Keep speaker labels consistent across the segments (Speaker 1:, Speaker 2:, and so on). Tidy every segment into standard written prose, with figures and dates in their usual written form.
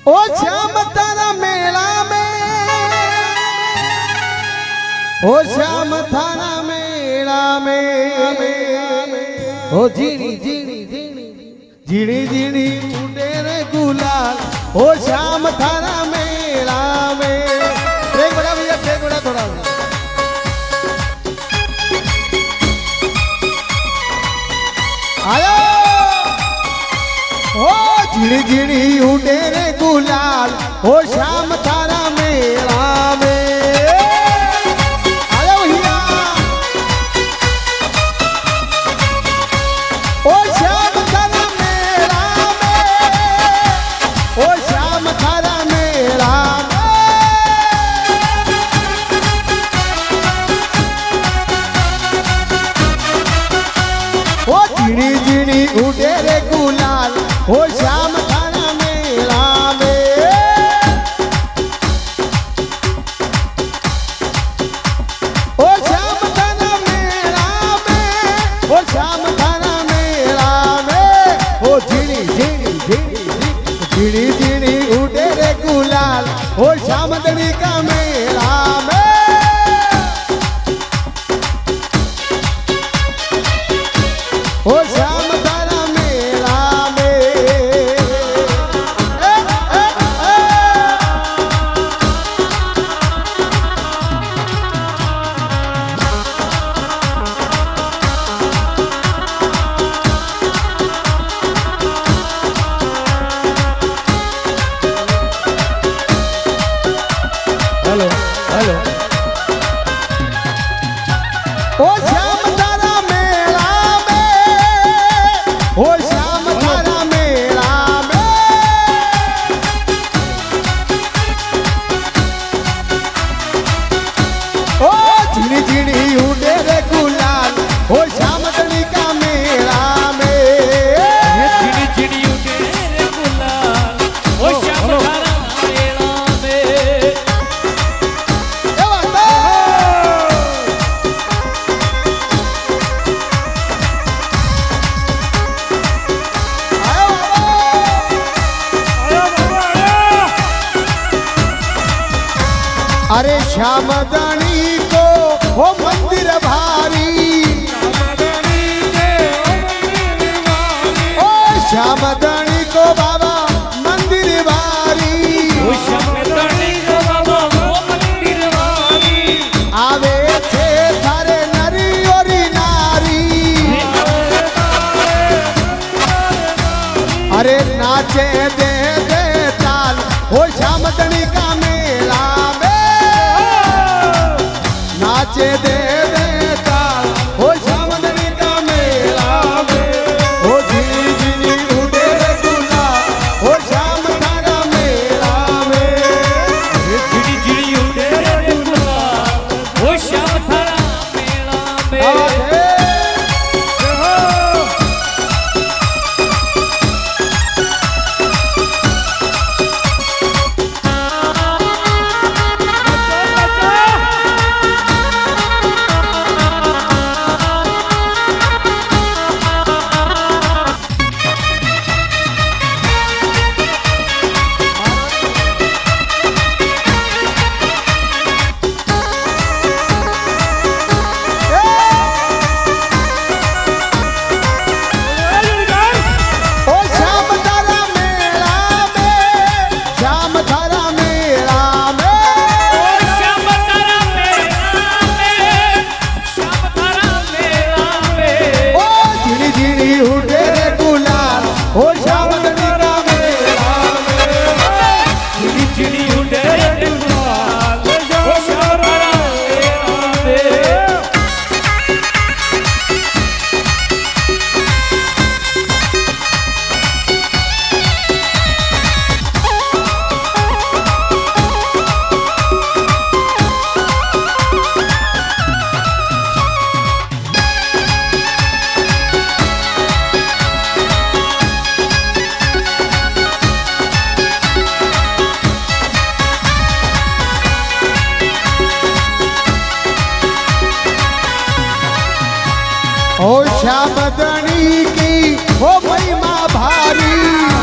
Speaker 1: ओ श्याम तारा मेला में, ओ श्याम थारा मेला में, ओ झीणी झीणी झीणी झीणी झीणी उड़े रे गुलाल, ओ श्याम थारा मेला में। ब्रेक बड़ा भैया, ब्रेक बड़ा थोड़ा। आयो ओ झीणी झीणी उड़े रे गुलाल, ओ श्याम थारा मेला में। आयो भैया ओ श्याम थारा मेला में, ओ श्याम थारा मेला में। ओ झीणी झीणी उड़े रे गुलाल, ओ श्याम थारा मेला में। ओ श्याम थारा मेला में, ओ श्याम थारा मेला में। ओ झीणी झीणी झीणी झीणी झीणी उड़े रे गुलाल, ओ श्याम दड़ी का मेला में। ओ श्याम थारा मेला में। Hello hello. ओ श्याम थारा मेला में, ओ श्याम थारा मेला में। ओ झीणी झीणी उड़े रे गुलाल, ओ श्याम दड़ी का मेला में।
Speaker 2: झिड़ी झिड़ी उड़े रे गुलाल, ओ श्याम थारा मेला में।
Speaker 1: ये बात है। आयो बाबा। अरे श्याम दड़ी को हो मंदिर भारी, ओ श्याम दड़ी को बाबा मंदिर भारी।
Speaker 2: ओ श्याम दड़ी को बाबा वो मंदिर वाली।
Speaker 1: आवे छे थारे नरी ओरी नारी, अरे नाचे दे दे ताल, ओ श्याम दड़ी का मेला में। नाचे दे दे ताल, ओ श्याम दड़ी का मेला में। ओ झीणी झीणी उड़े रे गुलाल, ओ श्याम थारा मेला में।
Speaker 2: झिड़ी झिड़ी उड़े रे गुलाल, ओ श्याम थारा मेला में।
Speaker 1: ओ श्याम थारा मेला में, श्याम थारा मेला में।
Speaker 2: ओ श्याम थारा मेला में, श्याम थारा मेला में।
Speaker 1: ओ झीणी झीणी उड़े रे गुलाल, ओ श्याम दड़ी का मेला में।
Speaker 2: झिड़ी झिड़ी उड़े रे गुलाल, ओ श्याम थारा मेला में।
Speaker 1: ओ श्याम दड़ी की ओ महिमा भारी,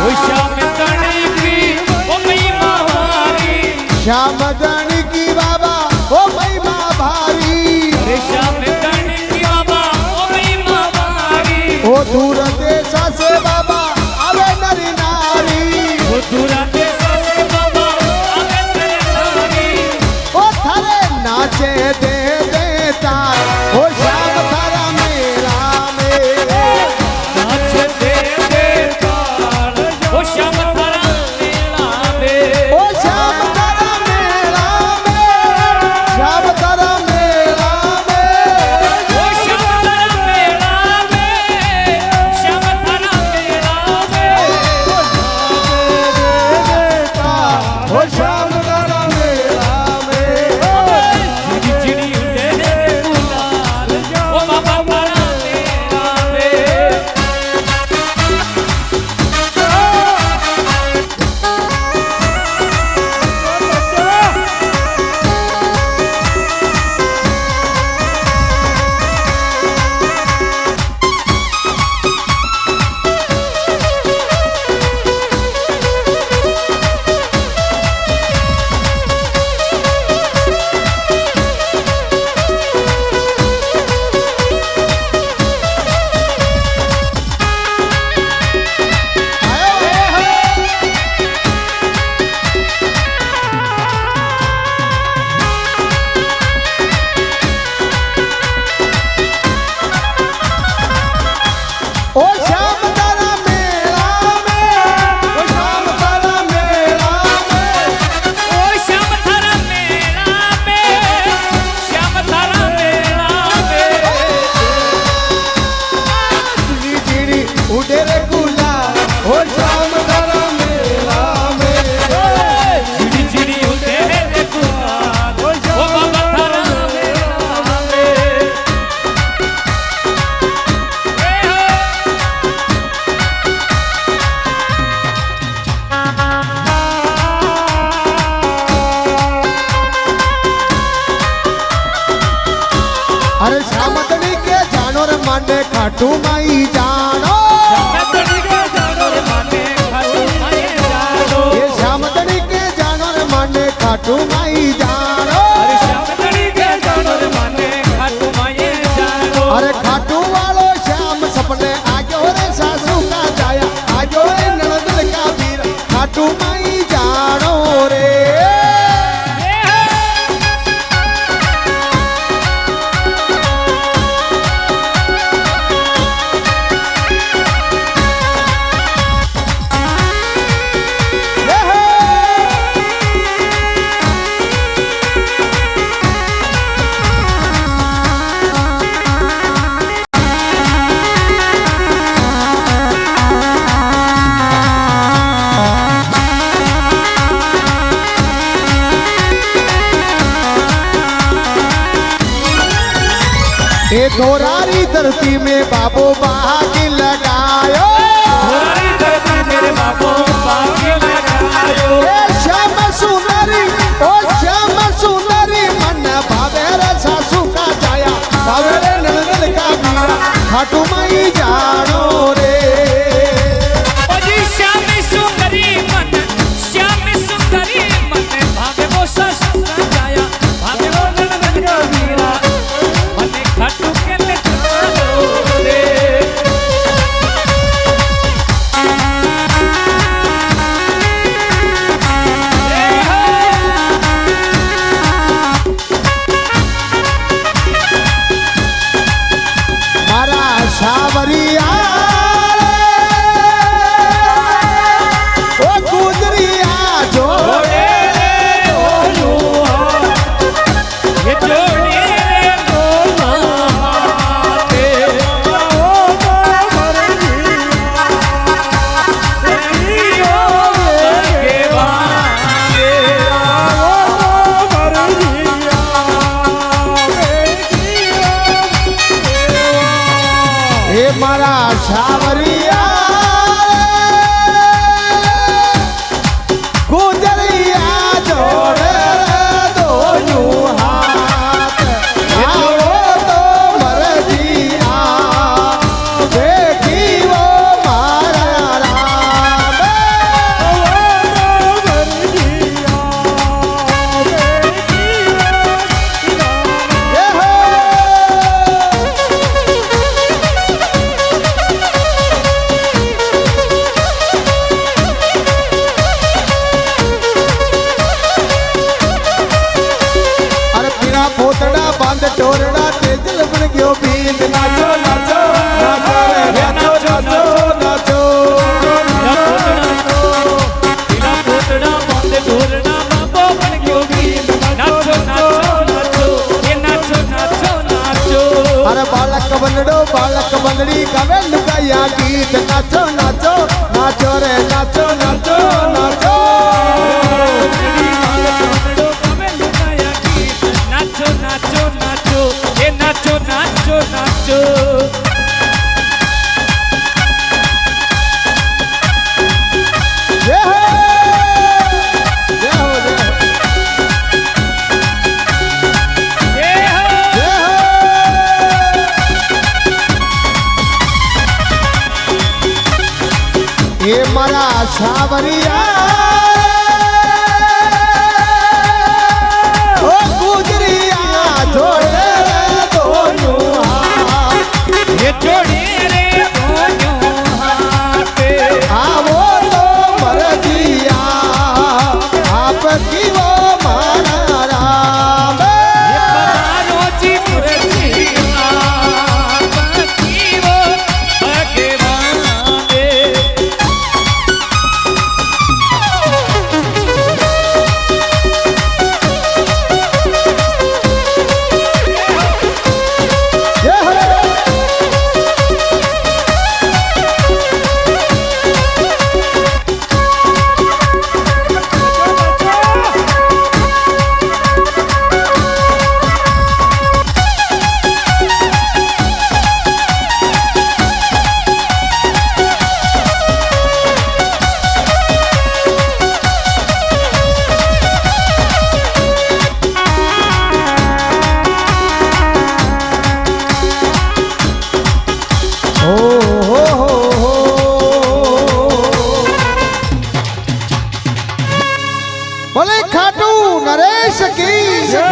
Speaker 2: ओ श्याम दड़ी की ओ
Speaker 1: श्याम जानकी बाबा ओ महिमा भारी
Speaker 2: अरे श्याम जानकी बाबा ओ महिमा भारी
Speaker 1: ओ दूर देश से बाबा आवे नरी नारी
Speaker 2: ओ दूर देश से बाबा आवे नरी नारी
Speaker 1: ओ थारे नाचे दे देता ओ श्याम थारा मेला में
Speaker 2: नाच दे देता ओ श्याम थारा मेला में
Speaker 1: ओ श्याम थारा मेला में श्याम थारा मेला में
Speaker 2: ओ श्याम थारा मेला में श्याम थारा मेला में
Speaker 1: ओ श्याम थारा मेला में
Speaker 2: चिड़ी चिड़ी उड़े गुलाल ओ बाबा थारा मेला में
Speaker 1: ओ श्याम तारा मेला में ओ श्याम तारा मेला में
Speaker 2: ओ श्याम थारा मेला में श्याम थारा मेला में
Speaker 1: चिड़ी चिड़ी उड़े रे गुलाल ओ श्याम तारा मेला में
Speaker 2: चिड़ी चिड़ी उड़े रे गुलाल ओ बाबा थारा मेला में
Speaker 1: अरे श्याम तनी के जानो रे मांडे खाटू माई जानो ये श्याम तनी के जानो रे मांडे खाटू माई जानो अरे खाटू वालो श्याम सपने आगे रे सासू का जाया आगे रे ननद का वीर खाटू माई जानो रे ए दोरारी धरती में बाबो बाग लगायो ए श्याम सुंदरी ओ श्याम सुंदरी मन भावे रे सासू का जाया भावे रे ननद का वीरा खाटू माई जानो रे मारा सावरिया ओ गुजरिया जोड़े ए मारा सावरिया गुजरिया जोड़े दोनों हाथ आओ तो मर्जिया देखी वो मारा राम બંધ ટોરડા તેજલ પણ ગયો બીજ નાચો નાચો નાચો રે નાચો નાચો નાચો અરે બાળક બંદડી ગમે લુકાયા ગીત નાચો નાચો નાચો રે નાચો નાચો નાચો જય હો જય હો જય હો એ મારા છાવરિયા ઓ ગુજરિયા જોડે રે દોનું હાથ આવો તો મરજિયા આપ કીવો મારા રામ જય હો બોલે ખાટુ નરેશ કી જય